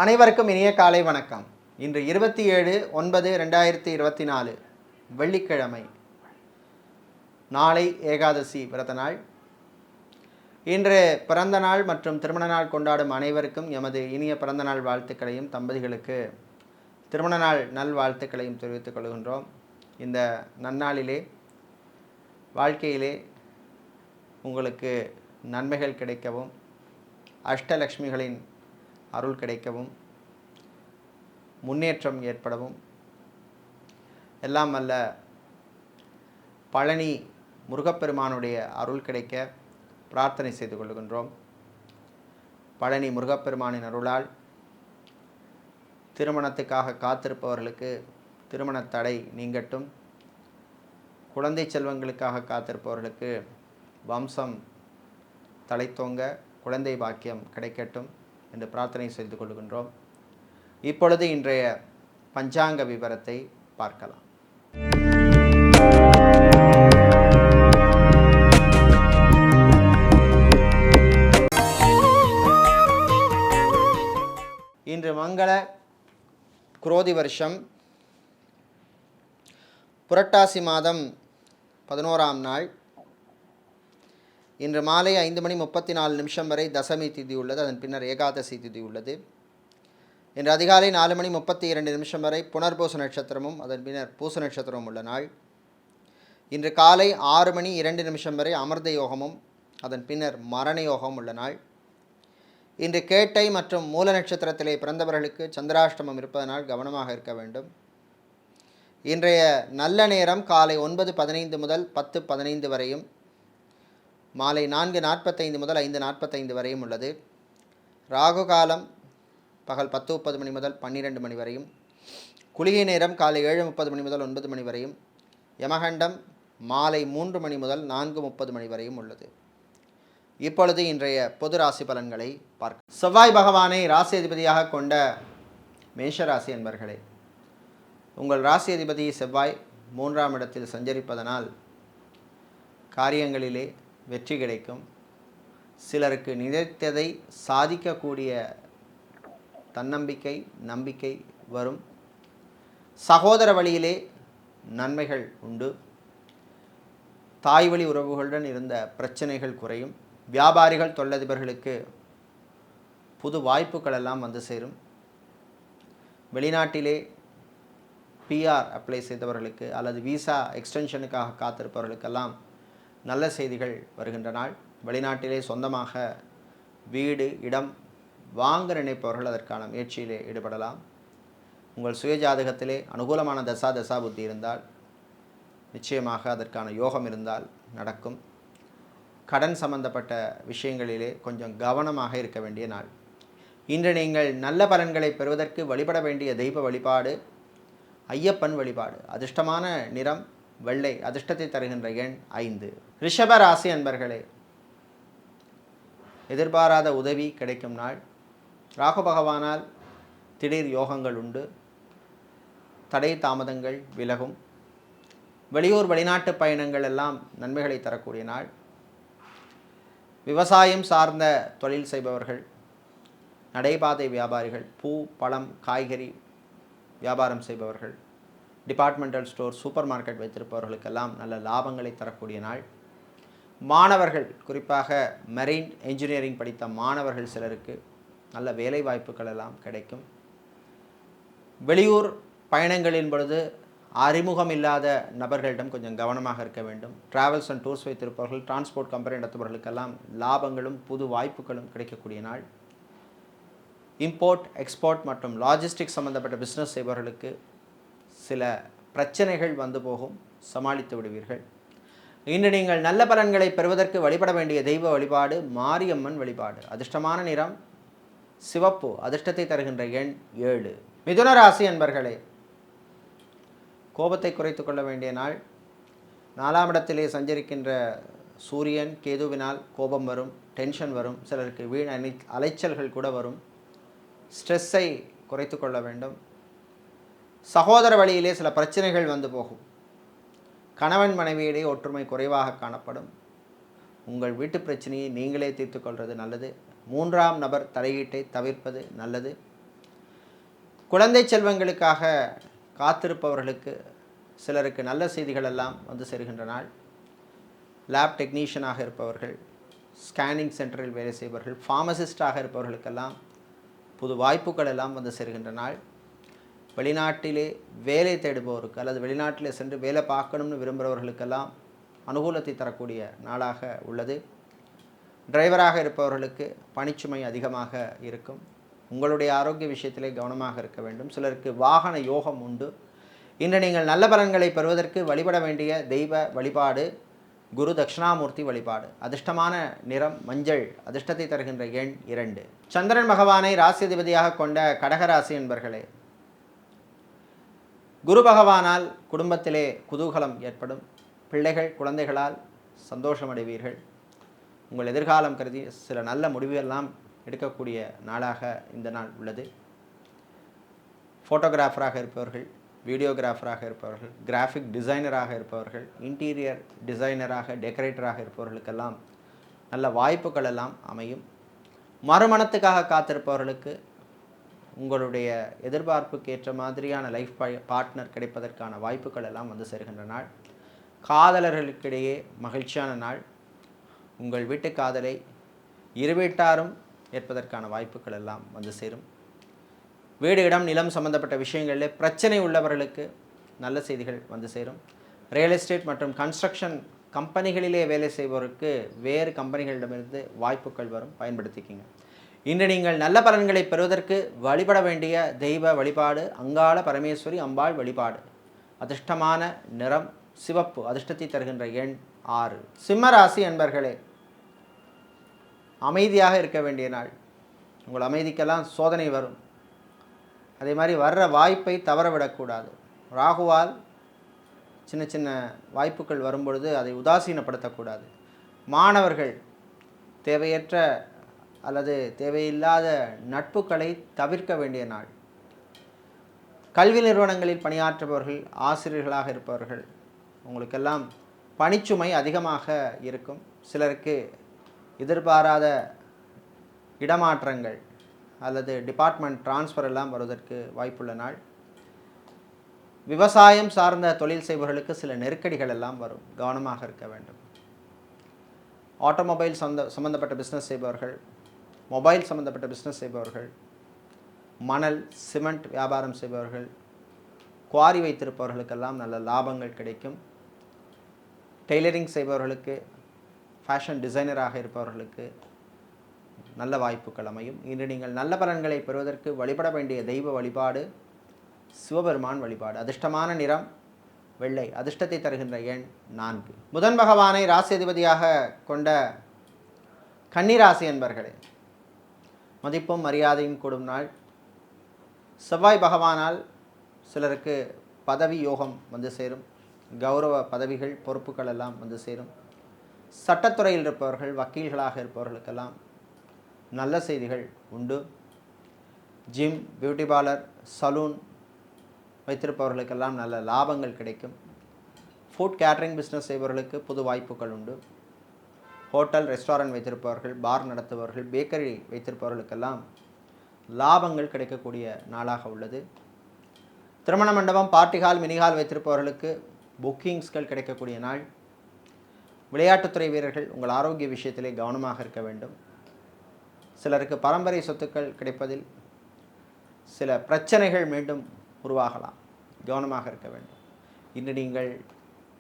அனைவருக்கும் இனிய காலை வணக்கம். இன்று 27/9/2024 வெள்ளிக்கிழமை. நாளை ஏகாதசி விரத நாள். இன்று பிறந்த நாள் மற்றும் திருமண நாள் கொண்டாடும் அனைவருக்கும் எமது இனிய பிறந்த நாள் வாழ்த்துக்களையும், தம்பதிகளுக்கு திருமண நாள் நல்வாழ்த்துக்களையும் தெரிவித்துக் கொள்கின்றோம். இந்த நன்னாளிலே வாழ்க்கையிலே உங்களுக்கு நன்மைகள் கிடைக்கவும், அஷ்டலக்ஷ்மிகளின் அருள் கிடைக்கவும், முன்னேற்றம் ஏற்படவும், எல்லாம் வல்ல பழனி முருகப்பெருமானுடைய அருள் கிடைக்க பிரார்த்தனை செய்து கொள்கின்றோம். பழனி முருகப்பெருமானின் அருளால் திருமணத்துக்காக காத்திருப்பவர்களுக்கு திருமண தடை நீங்கட்டும், குழந்தை செல்வங்களுக்காக காத்திருப்பவர்களுக்கு வம்சம் தலைத்தோங்க குழந்தை பாக்கியம் கிடைக்கட்டும் என்று பிரார்த்தனை செய்து கொள்கின்றோம். இப்பொழுது இன்றைய பஞ்சாங்க விவரத்தை பார்க்கலாம். இன்று மங்கள குரோதி வருஷம் புரட்டாசி மாதம் 11ஆம் நாள். இன்று மாலை 5:34 வரை தசமி திதி உள்ளது. அதன் பின்னர் ஏகாதசி திதி உள்ளது. இன்று அதிகாலை 4:32 வரை புனர்பூச நட்சத்திரமும் அதன் பின்னர் பூச நட்சத்திரமும் உள்ள நாள். இன்று காலை 6:02 வரை அமிர்த யோகமும் அதன் பின்னர் மரண யோகமும் உள்ள நாள். இன்று கேட்டை மற்றும் மூல நட்சத்திரத்திலே பிறந்தவர்களுக்கு சந்திராஷ்டமம் இருப்பதனால் கவனமாக இருக்க வேண்டும். இன்றைய நல்ல நேரம் காலை 9:15 முதல் 10:15 வரையும், மாலை 4:45 முதல் 5:45 வரையும் உள்ளது. ராகு காலம் பகல் 10:30 மணி முதல் 12 மணி வரையும், குளிகை நேரம் காலை 7:30 மணி முதல் 9 மணி வரையும், யமகண்டம் மாலை 3 மணி முதல் 4:30 மணி வரையும் உள்ளது. இப்பொழுது இன்றைய பொது ராசி பலன்களை பார்க்க. செவ்வாய் பகவானை ராசி அதிபதியாக கொண்ட மேஷராசி என்பர்களே, உங்கள் ராசி அதிபதி செவ்வாய் 3ஆம் இடத்தில் சஞ்சரிப்பதனால் காரியங்களிலே வெற்றி கிடைக்கும். சிலருக்கு நினைத்ததை சாதிக்கக்கூடிய தன்னம்பிக்கை, நம்பிக்கை வரும். சகோதர வழியிலே நன்மைகள் உண்டு. தாய் வழி உறவுகளுடன் இருந்த பிரச்சனைகள் குறையும். வியாபாரிகள், தொழிலதிபர்களுக்கு புது வாய்ப்புகள் எல்லாம் வந்து சேரும். வெளிநாட்டிலே பிஆர் அப்ளை செய்தவர்களுக்கு அல்லது விசா எக்ஸ்டென்ஷனுக்காக காத்திருப்பவர்களுக்கெல்லாம் நல்ல செய்திகள் வருகின்ற நாள். வெளிநாட்டிலே சொந்தமாக வீடு, இடம் வாங்க நினைப்பவர்கள் அதற்கான முயற்சியிலே ஈடுபடலாம். உங்கள் சுயஜாதகத்திலே அனுகூலமான தசா புத்தி இருந்தால், நிச்சயமாக அதற்கான யோகம் இருந்தால் நடக்கும். கடன் சம்பந்தப்பட்ட விஷயங்களிலே கொஞ்சம் கவனமாக இருக்க வேண்டிய நாள். இன்று நீங்கள் நல்ல பலன்களை பெறுவதற்கு வழிபட வேண்டிய தெய்வ வழிபாடு ஐயப்பன் வழிபாடு. அதிர்ஷ்டமான நிறம் வெள்ளை. அதிர்ஷ்டத்தை தருகின்ற எண் 5. ரிஷப ராசி அன்பர்களே, எதிர்பாராத உதவி கிடைக்கும் நாள். ராகு பகவானால் திடீர் யோகங்கள் உண்டு. தடை தாமதங்கள் விலகும். வெளியூர் வெளிநாட்டு பயணங்கள் எல்லாம் நன்மைகளை தரக்கூடிய நாள். விவசாயம் சார்ந்த தொழில் செய்பவர்கள், நடைபாதை வியாபாரிகள், பூ, பழம், காய்கறி வியாபாரம் செய்பவர்கள், டிபார்ட்மெண்டல் ஸ்டோர், சூப்பர் மார்க்கெட் வைத்திருப்பவர்களுக்கெல்லாம் நல்ல லாபங்களை தரக்கூடிய நாள். மாணவர்கள், குறிப்பாக மெரெயின் என்ஜினியரிங் படித்த மாணவர்கள் சிலருக்கு நல்ல வேலை வாய்ப்புகள் எல்லாம் கிடைக்கும். வெளியூர் பயணங்களின் பொழுது அறிமுகம் இல்லாத நபர்களிடம் கொஞ்சம் கவனமாக இருக்க வேண்டும். டிராவல்ஸ் அண்ட் டூர்ஸ் வைத்திருப்பவர்கள், டிரான்ஸ்போர்ட் கம்பெனி நடத்துபவர்களுக்கெல்லாம் லாபங்களும் புது வாய்ப்புகளும் கிடைக்கக்கூடிய நாள். இம்போர்ட், எக்ஸ்போர்ட் மற்றும் லாஜிஸ்டிக்ஸ் சம்பந்தப்பட்ட பிஸ்னஸ் செய்பவர்களுக்கு சில பிரச்சனைகள் வந்து போகும், சமாளித்து விடுவீர்கள். இன்று நீங்கள் நல்ல பலன்களை பெறுவதற்கு வழிபட வேண்டிய தெய்வ வழிபாடு மாரியம்மன் வழிபாடு. அதிர்ஷ்டமான நிறம் சிவப்பு. அதிர்ஷ்டத்தை தருகின்ற எண் 7. மிதுன ராசி அன்பர்களே, கோபத்தை குறைத்து கொள்ள வேண்டிய நாள். 4ஆம் இடத்திலே சஞ்சரிக்கின்ற சூரியன் கேதுவினால் கோபம் வரும், டென்ஷன் வரும். சிலருக்கு வீண் அலைச்சல்கள் கூட வரும். ஸ்ட்ரெஸ்ஸை குறைத்து கொள்ள வேண்டும். சகோதர வழியிலே சில பிரச்சனைகள் வந்து போகும். கணவன் மனைவியிடையே ஒற்றுமை குறைவாக காணப்படும். உங்கள் வீட்டு பிரச்சனையை நீங்களே தீர்த்து கொள்வது நல்லது. மூன்றாம் நபர் தலையீட்டை தவிர்ப்பது நல்லது. குழந்தை செல்வங்களுக்காக காத்திருப்பவர்களுக்கு சிலருக்கு நல்ல செய்திகள் எல்லாம் வந்து சேருகின்ற நாள். லேப் டெக்னீஷியனாக இருப்பவர்கள், ஸ்கேனிங் சென்டரில் வேலை செய்பவர்கள், ஃபார்மசிஸ்டாக இருப்பவர்களுக்கெல்லாம் புது வாய்ப்புகள் எல்லாம் வந்து சேருகின்ற நாள். வெளிநாட்டிலே வேலை தேடுபவருக்கு அல்லது வெளிநாட்டிலே சென்று வேலை பார்க்கணும்னு விரும்புகிறவர்களுக்கெல்லாம் அனுகூலத்தை தரக்கூடிய நாளாக உள்ளது. டிரைவராக இருப்பவர்களுக்கு பணிச்சுமை அதிகமாக இருக்கும். உங்களுடைய ஆரோக்கிய விஷயத்திலே கவனமாக இருக்க வேண்டும். சிலருக்கு வாகன யோகம் உண்டு. இன்று நீங்கள் நல்ல பலன்களை பெறுவதற்கு வழிபட வேண்டிய தெய்வ வழிபாடு குரு தட்சிணாமூர்த்தி வழிபாடு. அதிர்ஷ்டமான நிறம் மஞ்சள். அதிர்ஷ்டத்தை தருகின்ற எண் 2. சந்திரன் பகவானை ராசியதிபதியாக கொண்ட கடகராசி என்பர்களே, குரு பகவானால் குடும்பத்திலே குதூகலம் ஏற்படும். பிள்ளைகள் குழந்தைகளால் சந்தோஷமடைவீர்கள். உங்கள் எதிர்காலம் கருதி சில நல்ல முடிவுகளெல்லாம் எடுக்கக்கூடிய நாளாக இந்த நாள் உள்ளது. ஃபோட்டோகிராஃபராக இருப்பவர்கள், வீடியோகிராஃபராக இருப்பவர்கள், கிராஃபிக் டிசைனராக இருப்பவர்கள், இன்டீரியர் டிசைனராக டெக்கரேட்டராக இருப்பவர்களுக்கெல்லாம் நல்ல வாய்ப்புகள் எல்லாம் அமையும். மறுமணத்துக்காக காத்திருப்பவர்களுக்கு உங்களுடைய எதிர்பார்ப்புக்கு ஏற்ற மாதிரியான லைஃப் பார்ட்னர் கிடைப்பதற்கான வாய்ப்புகள் எல்லாம் வந்து சேருகின்ற நாள். காதலர்களுக்கிடையே மகிழ்ச்சியான நாள். உங்கள் வீட்டு காதலை இரு வீட்டாரும் ஏற்பதற்கான வாய்ப்புகள் எல்லாம் வந்து சேரும். வீடு இடம் நிலம் சம்பந்தப்பட்ட விஷயங்களில் பிரச்சனை உள்ளவர்களுக்கு நல்ல செய்திகள் வந்து சேரும். ரியல் எஸ்டேட் மற்றும் கன்ஸ்ட்ரக்ஷன் கம்பெனிகளிலே வேலை செய்பவருக்கு வேறு கம்பெனிகளிடமிருந்து வாய்ப்புகள் வரும், பயன்படுத்திக்கிங்க. இன்று நீங்கள் நல்ல பலன்களை பெறுவதற்கு வழிபட வேண்டிய தெய்வ வழிபாடு அங்காள பரமேஸ்வரி அம்பாள் வழிபாடு. அதிர்ஷ்டமான நிறம் சிவப்பு. அதிர்ஷ்டத்தை தருகின்ற எண் 6. சிம்ம ராசி அன்பர்களே, அமைதியாக இருக்க வேண்டிய நாள். உங்கள் அமைதிக்கெல்லாம் சோதனை வரும். அதே மாதிரி வர்ற வாய்ப்பை தவறவிடக்கூடாது. ராகுவால் சின்ன சின்ன வாய்ப்புகள் வரும்பொழுது அதை உதாசீனப்படுத்தக்கூடாது. மாணவர்கள் தேவையற்ற அல்லது தேவையில்லாத நட்புகளை தவிர்க்க வேண்டிய நாள். கல்வி நிறுவனங்களில் பணியாற்றுபவர்கள், ஆசிரியர்களாக இருப்பவர்கள், உங்களுக்கெல்லாம் பணிச்சுமை அதிகமாக இருக்கும். சிலருக்கு எதிர்பாராத இடமாற்றங்கள் அல்லது டிபார்ட்மெண்ட் டிரான்ஸ்ஃபர் எல்லாம் வருவதற்கு வாய்ப்புள்ள நாள். விவசாயம் சார்ந்த தொழில் செய்பவர்களுக்கு சில நெருக்கடிகள் எல்லாம் வரும், கவனமாக இருக்க வேண்டும். ஆட்டோமொபைல் சம்பந்தப்பட்ட பிஸ்னஸ் செய்பவர்கள், மொபைல் சம்பந்தப்பட்ட பிஸ்னஸ் செய்பவர்கள், மணல் சிமெண்ட் வியாபாரம் செய்பவர்கள், குவாரி வைத்திருப்பவர்களுக்கெல்லாம் நல்ல லாபங்கள் கிடைக்கும். டெய்லரிங் செய்பவர்களுக்கு, ஃபேஷன் டிசைனராக இருப்பவர்களுக்கு நல்ல வாய்ப்புகள் அமையும். இன்று நீங்கள் நல்ல பலன்களை பெறுவதற்கு வழிபட வேண்டிய தெய்வ வழிபாடு சிவபெருமான் வழிபாடு. அதிர்ஷ்டமான நிறம் வெள்ளை. அதிர்ஷ்டத்தை தருகின்ற எண் 4. புதன் பகவானை ராசி அதிபதியாக கொண்ட கன்னிராசி என்பர்களே, மதிப்பும் மரியாதையும் கூடும் நாள். செவ்வாய் பகவானால் சிலருக்கு பதவி யோகம் வந்து சேரும். கௌரவ பதவிகள் பொறுப்புகள் எல்லாம் வந்து சேரும். சட்டத்துறையில் இருப்பவர்கள், வக்கீல்களாக இருப்பவர்களுக்கெல்லாம் நல்ல செய்திகள் உண்டு. ஜிம், பியூட்டி பார்லர், சலூன் வைத்திருப்பவர்களுக்கெல்லாம் நல்ல லாபங்கள் கிடைக்கும். ஃபுட் கேட்ரிங் பிஸ்னஸ் செய்பவர்களுக்கு புது வாய்ப்புகள் உண்டு. ஹோட்டல் ரெஸ்டாரண்ட் வைத்திருப்பவர்கள், பார் நடத்துபவர்கள், பேக்கரி வைத்திருப்பவர்களுக்கெல்லாம் லாபங்கள் கிடைக்கக்கூடிய நாளாக உள்ளது. திருமண மண்டபம், பார்ட்டி ஹால், மினி ஹால் வைத்திருப்பவர்களுக்கு புக்கிங்ஸ்கள் கிடைக்கக்கூடிய நாள். விளையாட்டுத்துறை வீரர்கள் உங்கள் ஆரோக்கிய விஷயத்திலே கவனமாக இருக்க வேண்டும். சிலருக்கு பரம்பரை சொத்துக்கள் கிடைப்பதில் சில பிரச்சனைகள் மீண்டும் உருவாகலாம், கவனமாக இருக்க வேண்டும். இன்று நீங்கள்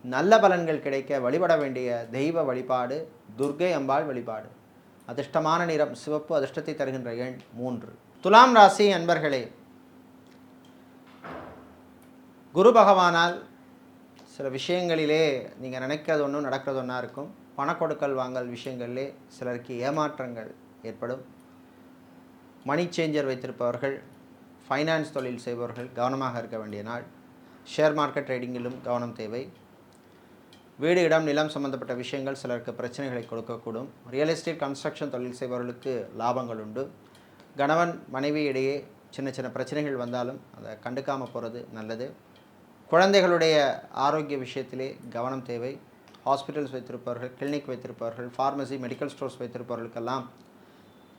நல்ல பலன்கள் கிடைக்க வழிபட வேண்டிய தெய்வ வழிபாடு துர்க்கை அம்பாள் வழிபாடு. அதிர்ஷ்டமான நிறம் சிவப்பு. அதிர்ஷ்டத்தை தருகின்ற எண் 3. துலாம் ராசி அன்பர்களே, குரு பகவானால் சில விஷயங்களிலே நீங்கள் நினைக்கிறது ஒன்றும் நடக்கிறது ஒன்றா இருக்கும். பணக்கொடுக்கல் வாங்கல் விஷயங்களிலே சிலருக்கு ஏமாற்றங்கள் ஏற்படும். மணி சேஞ்சர் வைத்திருப்பவர்கள், ஃபைனான்ஸ் தொழில் செய்பவர்கள் கவனமாக இருக்க வேண்டிய நாள். ஷேர் மார்க்கெட் ட்ரேடிங்கிலும் கவனம் தேவை. வீடு இடம் நிலம் சம்பந்தப்பட்ட விஷயங்கள் சிலருக்கு பிரச்சனைகளை கொடுக்கக்கூடும். ரியல் எஸ்டேட் கன்ஸ்ட்ரக்ஷன் தொழில் செய்பவர்களுக்கு லாபங்கள் உண்டு. கணவன் மனைவி இடையே சின்ன சின்ன பிரச்சனைகள் வந்தாலும் அதை கண்டுக்காமல் போகிறது நல்லது. குழந்தைகளுடைய ஆரோக்கிய விஷயத்திலே கவனம் தேவை. ஹாஸ்பிட்டல்ஸ் வைத்திருப்பவர்கள், கிளினிக் வைத்திருப்பவர்கள், ஃபார்மசி, மெடிக்கல் ஸ்டோர்ஸ் வைத்திருப்பவர்களுக்கெல்லாம்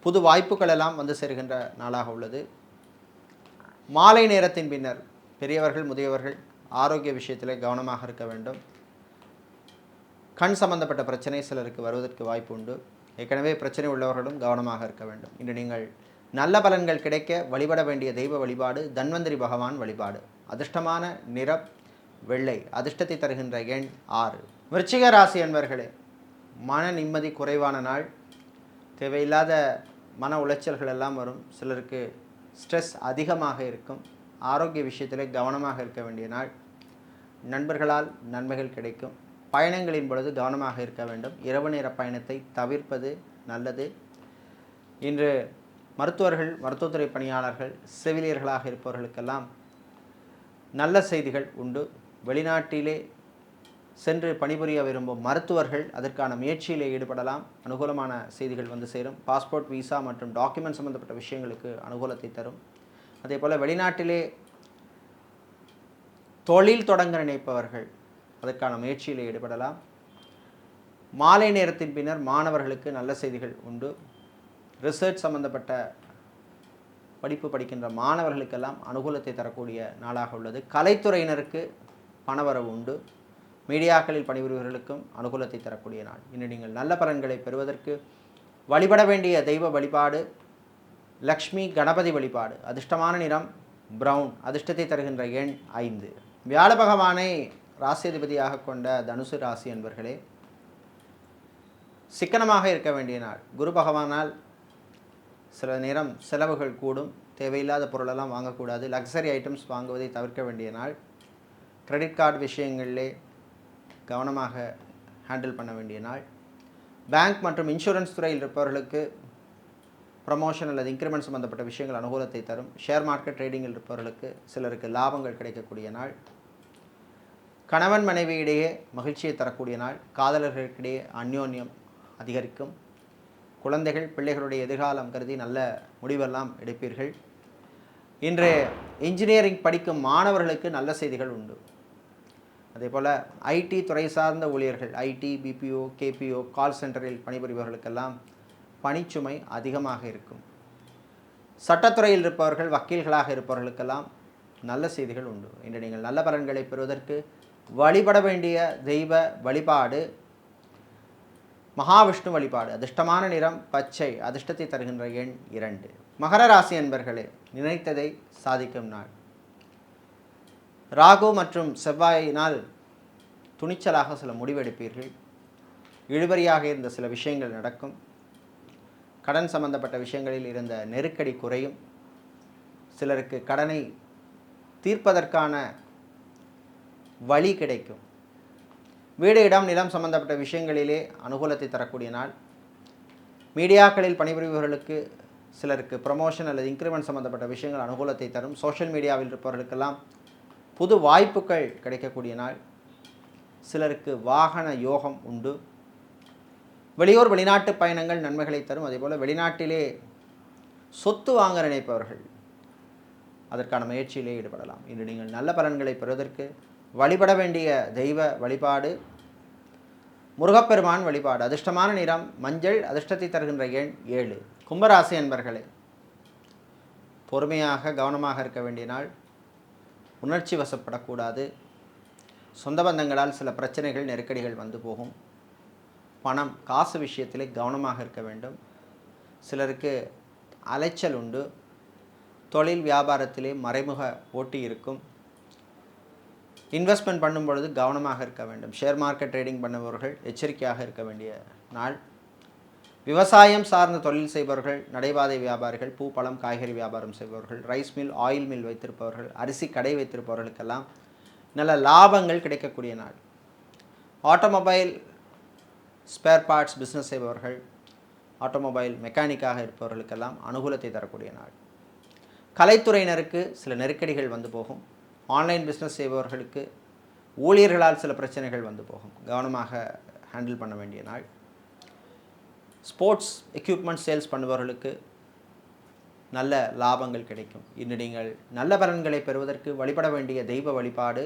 புது வாய்ப்புகள் எல்லாம் வந்து சேருகின்ற நாளாக உள்ளது. மாலை நேரத்தின் பின்னர் பெரியவர்கள் முதியவர்கள் ஆரோக்கிய விஷயத்தில் கவனமாக இருக்க வேண்டும். கண் சம்பந்தப்பட்ட பிரச்சனை சிலருக்கு வருவதற்கு வாய்ப்பு உண்டு. ஏற்கனவே பிரச்சனை உள்ளவர்களும் கவனமாக இருக்க வேண்டும். இன்று நீங்கள் நல்ல பலன்கள் கிடைக்க வழிபட வேண்டிய தெய்வ வழிபாடு தன்வந்திரி பகவான் வழிபாடு. அதிர்ஷ்டமான நிறம் வெள்ளை. அதிர்ஷ்டத்தை தருகின்ற எண் 6. விருச்சிக ராசி அன்பர்களே, மன நிம்மதி குறைவான நாள். தேவையில்லாத மன உளைச்சல்கள் எல்லாம் வரும். சிலருக்கு ஸ்ட்ரெஸ் அதிகமாக இருக்கும். ஆரோக்கிய விஷயத்தில் கவனமாக இருக்க வேண்டிய நாள். நண்பர்களால் நன்மைகள் கிடைக்கும். பயணங்களின் பொழுது கவனமாக இருக்க வேண்டும். இரவு நேர பயணத்தை தவிர்ப்பது நல்லது. இன்று மருத்துவர்கள், மருத்துவத்துறை பணியாளர்கள், செவிலியர்களாக இருப்பவர்களுக்கெல்லாம் நல்ல செய்திகள் உண்டு. வெளிநாட்டிலே சென்று பணிபுரிய விரும்பும் மருத்துவர்கள் அதற்கான முயற்சியிலே ஈடுபடலாம். அனுகூலமான செய்திகள் வந்து சேரும். பாஸ்போர்ட், விசா மற்றும் டாக்குமெண்ட் சம்பந்தப்பட்ட விஷயங்களுக்கு அனுகூலத்தை தரும். அதே போல் வெளிநாட்டிலே தொழில் தொடங்க நினைப்பவர்கள் அதற்கான முயற்சியில் ஈடுபடலாம். மாலை நேரத்தின் பின்னர் மாணவர்களுக்கு நல்ல செய்திகள் உண்டு. ரிசர்ச் சம்பந்தப்பட்ட படிப்பு படிக்கின்ற மாணவர்களுக்கெல்லாம் அனுகூலத்தை தரக்கூடிய நாளாக உள்ளது. கலைத்துறையினருக்கு பணவரவு உண்டு. மீடியாக்களில் பணிபுரிபவர்களுக்கும் அனுகூலத்தை தரக்கூடிய நாள். இன்று நீங்கள் நல்ல பலன்களை பெறுவதற்கு வழிபட வேண்டிய தெய்வ வழிபாடு லக்ஷ்மி கணபதி வழிபாடு. அதிர்ஷ்டமான நிறம் பிரவுன். அதிர்ஷ்டத்தை தருகின்ற எண் 5. வியாழ பகவானை ராசியதிபதியாக கொண்ட தனுசு ராசி என்பர்களே, சிக்கனமாக இருக்க வேண்டிய நாள். குரு பகவானால் சில நேரம் செலவுகள் கூடும். தேவையில்லாத பொருளெல்லாம் வாங்கக்கூடாது. லக்ஸரி ஐட்டம்ஸ் வாங்குவதை தவிர்க்க வேண்டிய நாள். கிரெடிட் கார்டு விஷயங்களிலே கவனமாக ஹேண்டில் பண்ண வேண்டிய நாள். பேங்க் மற்றும் இன்சூரன்ஸ் துறையில் இருப்பவர்களுக்கு ப்ரமோஷன் அல்லது இன்க்ரிமெண்ட் சம்பந்தப்பட்ட விஷயங்கள் அனுகூலத்தை தரும். ஷேர் மார்க்கெட் ட்ரேடிங்கில் இருப்பவர்களுக்கு சிலருக்கு லாபங்கள் கிடைக்கக்கூடிய நாள். கணவன் மனைவியிடையே மகிழ்ச்சியை தரக்கூடிய நாள். காதலர்களுக்கிடையே அந்யோன்யம் அதிகரிக்கும். குழந்தைகள், பிள்ளைகளுடைய எதிர்காலம் கருதி நல்ல முடிவெல்லாம் எடுப்பீர்கள். இன்று இன்ஜினியரிங் படிக்கும் மாணவர்களுக்கு நல்ல செய்திகள் உண்டு. அதே போல் ஐடி துறை சார்ந்த ஊழியர்கள், ஐடி, பிபிஓ, கேபிஓ, கால் சென்டரில் பணிபுரிபவர்களுக்கெல்லாம் பணிச்சுமை அதிகமாக இருக்கும். சட்டத்துறையில் இருப்பவர்கள், வக்கீல்களாக இருப்பவர்களுக்கெல்லாம் நல்ல செய்திகள் உண்டு. இன்று நீங்கள் நல்ல பலன்களை பெறுவதற்கு வழிபட வேண்டிய தெய்வ வழிபாடு மகாவிஷ்ணு வழிபாடு. அதிர்ஷ்டமான நிறம் பச்சை. அதிர்ஷ்டத்தை தருகின்ற எண் 2. மகர ராசி என்பர்களே, நினைத்ததை சாதிக்கும் நாள். ராகு மற்றும் செவ்வாயினால் துணிச்சலாக சில முடிவெடுப்பீர்கள். இழுபறியாக இருந்த சில விஷயங்கள் நடக்கும். கடன் சம்பந்தப்பட்ட விஷயங்களில் இருந்த நெருக்கடி குறையும். சிலருக்கு கடனை தீர்ப்பதற்கான வழி கிடைக்கும். வீடு, இடம், நிலம் சம்பந்தப்பட்ட விஷயங்களிலே அனுகூலத்தை தரக்கூடிய நாள். மீடியாக்களில் பணிபுரிபவர்களுக்கு சிலருக்கு ப்ரமோஷன் அல்லது இன்க்ரிமெண்ட் சம்பந்தப்பட்ட விஷயங்கள் அனுகூலத்தை தரும். சோஷியல் மீடியாவில் இருப்பவர்களுக்கெல்லாம் புது வாய்ப்புகள் கிடைக்கக்கூடிய நாள். சிலருக்கு வாகன யோகம் உண்டு. வெளியூர், வெளிநாட்டு பயணங்கள் நன்மைகளை தரும். அதேபோல் வெளிநாட்டிலே சொத்து வாங்க நினைப்பவர்கள் அதற்கான முயற்சியிலே ஈடுபடலாம். இன்று நீங்கள் நல்ல பலன்களை பெறுவதற்கு வழிபட வேண்டிய தெய்வ வழிபாடு முருகப்பெருமான் வழிபாடு. அதிர்ஷ்டமான நிறம் மஞ்சள். அதிர்ஷ்டத்தை தருகின்ற எண் 7. கும்பராசி என்பர்களே, பொறுமையாக கவனமாக இருக்க வேண்டிய நாள். உணர்ச்சி வசப்படக்கூடாது. சொந்த பந்தங்களால் சில பிரச்சனைகள், நெருக்கடிகள் வந்து போகும். பணம், காசு விஷயத்திலே கவனமாக இருக்க வேண்டும். சிலருக்கு அலைச்சல் உண்டு. தொழில் வியாபாரத்திலே மறைமுக போட்டி இருக்கும். இன்வெஸ்ட்மெண்ட் பண்ணும் பொழுது கவனமாக இருக்க வேண்டும். ஷேர் மார்க்கெட் ட்ரேடிங் பண்ணுபவர்கள் எச்சரிக்கையாக இருக்க வேண்டிய நாள். விவசாயம் சார்ந்த தொழில் செய்பவர்கள், நடைபாதை வியாபாரிகள், பூ, பழம், காய்கறி வியாபாரம் செய்பவர்கள், ரைஸ் மில், ஆயில் மில் வைத்திருப்பவர்கள், அரிசி கடை வைத்திருப்பவர்களுக்கெல்லாம் நல்ல லாபங்கள் கிடைக்கக்கூடிய நாள். ஆட்டோமொபைல் ஸ்பேர் பார்ட்ஸ் பிஸ்னஸ் செய்பவர்கள், ஆட்டோமொபைல் மெக்கானிக்காக இருப்பவர்களுக்கெல்லாம் அனுகூலத்தை தரக்கூடிய நாள். கலைத்துறையினருக்கு சில நெருக்கடிகள் வந்து போகும். ஆன்லைன் பிஸ்னஸ் செய்பவர்களுக்கு ஊழியர்களால் சில பிரச்சனைகள் வந்து போகும். கவனமாக ஹேண்டில் பண்ண வேண்டிய நாள். ஸ்போர்ட்ஸ் எக்யூப்மெண்ட் சேல்ஸ் பண்ணுபவர்களுக்கு நல்ல லாபங்கள் கிடைக்கும். இன்று நீங்கள் நல்ல பலன்களை பெறுவதற்கு வழிபட வேண்டிய தெய்வ வழிபாடு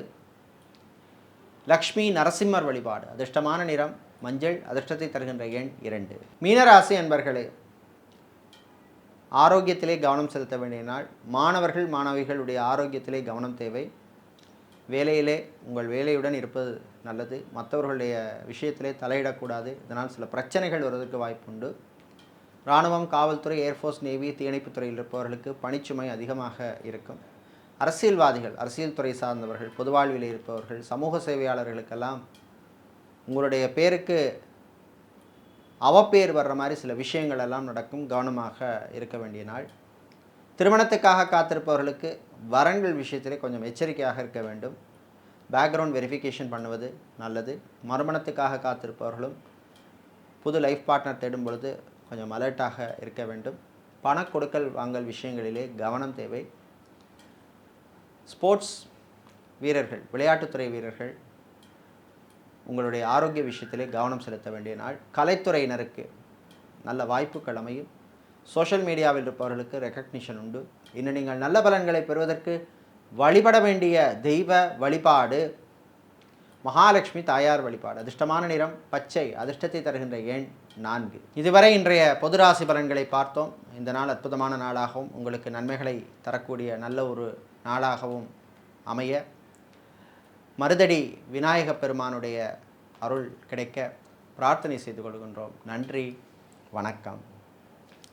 லக்ஷ்மி நரசிம்மர் வழிபாடு. அதிர்ஷ்டமான நிறம் மஞ்சள். அதிர்ஷ்டத்தை தருகின்ற எண் 2. மீனராசி அன்பர்களே, ஆரோக்கியத்திலே கவனம் செலுத்த வேண்டிய நாள். மாணவர்கள் மாணவிகளுடைய ஆரோக்கியத்திலே கவனம் தேவை. வேலையிலே உங்கள் வேலையுடன் இருப்பது நல்லது. மற்றவர்களுடைய விஷயத்திலே தலையிடக்கூடாது. இதனால் சில பிரச்சனைகள் வருவதற்கு வாய்ப்புண்டு. இராணுவம், காவல்துறை, ஏர்ஃபோர்ஸ், நேவி, தீயணைப்புத் துறையில் இருப்பவர்களுக்கு பணிச்சுமை அதிகமாக இருக்கும். அரசியல்வாதிகள், அரசியல் துறை சார்ந்தவர்கள், பொது வாழ்வில் இருப்பவர்கள், சமூக சேவையாளர்களுக்கெல்லாம் உங்களுடைய பேருக்கு அவப்பேர் வர்ற மாதிரி சில விஷயங்கள் எல்லாம் நடக்கும். கவனமாக இருக்க வேண்டிய நாள். திருமணத்துக்காக காத்திருப்பவர்களுக்கு வரன்கள் விஷயத்திலே கொஞ்சம் எச்சரிக்கையாக இருக்க வேண்டும். பேக்ரவுண்ட் வெரிஃபிகேஷன் பண்ணுவது நல்லது. மறுமணத்துக்காக காத்திருப்பவர்களும் புது லைஃப் பார்ட்னர் தேடும் பொழுது கொஞ்சம் அலர்ட்டாக இருக்க வேண்டும். பண கொடுக்கல் வாங்கல் விஷயங்களிலே கவனம் தேவை. ஸ்போர்ட்ஸ் வீரர்கள், விளையாட்டுத்துறை வீரர்கள் உங்களுடைய ஆரோக்கிய விஷயத்திலே கவனம் செலுத்த வேண்டிய நாள். கலைத்துறையினருக்கு நல்ல வாய்ப்புகள் அமையும். சோஷியல் மீடியாவில் இருப்பவர்களுக்கு ரெக்கக்னிஷன் உண்டு. இன்னும் நீங்கள் நல்ல பலன்களை பெறுவதற்கு வழிபட வேண்டிய தெய்வ வழிபாடு மகாலட்சுமி தாயார் வழிபாடு. அதிர்ஷ்டமான நிறம் பச்சை. அதிர்ஷ்டத்தை தருகின்ற எண் 4. இதுவரை இன்றைய பொது ராசி பலன்களை பார்த்தோம். இந்த நாள் அற்புதமான நாளாகவும் உங்களுக்கு நன்மைகளை தரக்கூடிய நல்ல ஒரு நாளாகவும் அமைய மருதடி விநாயகப் பெருமானுடைய அருள் கிடைக்க பிரார்த்தனை செய்து கொள்கின்றோம். நன்றி, வணக்கம்.